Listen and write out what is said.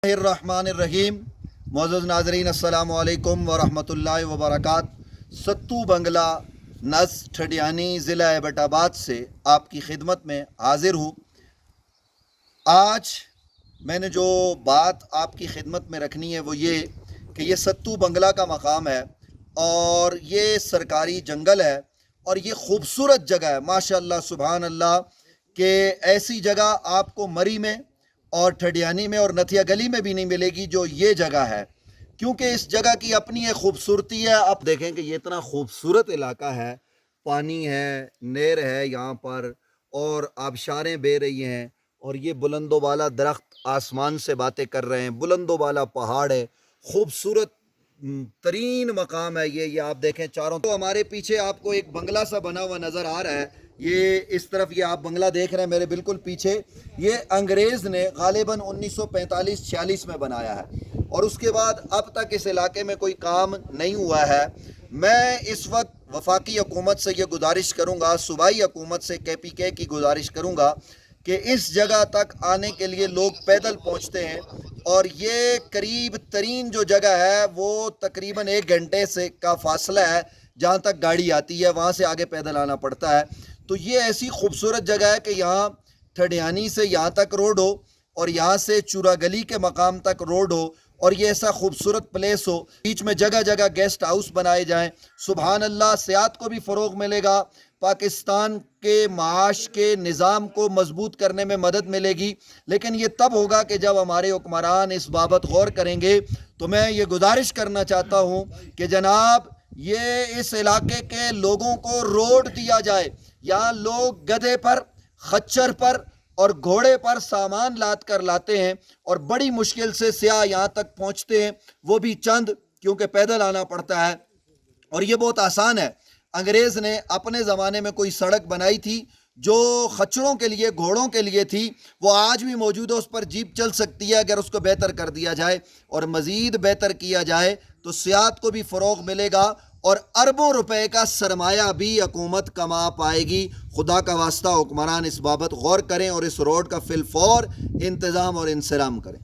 الرحمن معزز ناظرین السلام علیکم ورحمۃ وبرکاتہ۔ ستو بنگلہ نس ٹھڈیانی ضلع ایبٹ آباد سے آپ کی خدمت میں حاضر ہوں۔ آج میں نے جو بات آپ کی خدمت میں رکھنی ہے وہ یہ کہ یہ ستو بنگلہ کا مقام ہے اور یہ سرکاری جنگل ہے اور یہ خوبصورت جگہ ہے ماشاءاللہ سبحان اللہ، کہ ایسی جگہ آپ کو مری میں اور ٹھڈیانی میں اور نتھیا گلی میں بھی نہیں ملے گی جو یہ جگہ ہے، کیونکہ اس جگہ کی اپنی ایک خوبصورتی ہے۔ آپ دیکھیں کہ یہ اتنا خوبصورت علاقہ ہے، پانی ہے، نہر ہے یہاں پر اور آبشاریں بہہ رہی ہیں اور یہ بلند و بالا درخت آسمان سے باتیں کر رہے ہیں، بلند و بالا پہاڑ ہے، خوبصورت ترین مقام ہے یہ آپ دیکھیں چاروں تو ہمارے پیچھے آپ کو ایک بنگلہ سا بنا ہوا نظر آ رہا ہے۔ یہ اس طرف یہ آپ بنگلہ دیکھ رہے ہیں میرے بالکل پیچھے، یہ انگریز نے غالباً 1945-46 میں بنایا ہے اور اس کے بعد اب تک اس علاقے میں کوئی کام نہیں ہوا ہے۔ میں اس وقت وفاقی حکومت سے یہ گزارش کروں گا، صوبائی حکومت سے KPK کی گزارش کروں گا کہ اس جگہ تک آنے کے لیے لوگ پیدل پہنچتے ہیں اور یہ قریب ترین جو جگہ ہے وہ تقریباً 1 گھنٹے سے کا فاصلہ ہے، جہاں تک گاڑی آتی ہے وہاں سے آگے پیدل آنا پڑتا ہے۔ تو یہ ایسی خوبصورت جگہ ہے کہ یہاں ٹھڈیانی سے یہاں تک روڈ ہو اور یہاں سے چورا گلی کے مقام تک روڈ ہو اور یہ ایسا خوبصورت پلیس ہو، بیچ میں جگہ جگہ گیسٹ ہاؤس بنائے جائیں، سبحان اللہ، سیاحت کو بھی فروغ ملے گا، پاکستان کے معاش کے نظام کو مضبوط کرنے میں مدد ملے گی۔ لیکن یہ تب ہوگا کہ جب ہمارے حکمران اس بابت غور کریں گے۔ تو میں یہ گزارش کرنا چاہتا ہوں کہ جناب یہ اس علاقے کے لوگوں کو روڈ دیا جائے، یہاں لوگ گدھے پر، خچر پر اور گھوڑے پر سامان لاد کر لاتے ہیں اور بڑی مشکل سے سیاح یہاں تک پہنچتے ہیں، وہ بھی چند، کیونکہ پیدل آنا پڑتا ہے اور یہ بہت آسان ہے۔ انگریز نے اپنے زمانے میں کوئی سڑک بنائی تھی جو خچروں کے لیے، گھوڑوں کے لیے تھی، وہ آج بھی موجود ہے، اس پر جیپ چل سکتی ہے اگر اس کو بہتر کر دیا جائے اور مزید بہتر کیا جائے تو سیاحت کو بھی فروغ ملے گا اور اربوں روپے کا سرمایہ بھی حکومت کما پائے گی۔ خدا کا واسطہ حکمران اس بابت غور کریں اور اس روڈ کا فی الفور انتظام اور انصرام کریں۔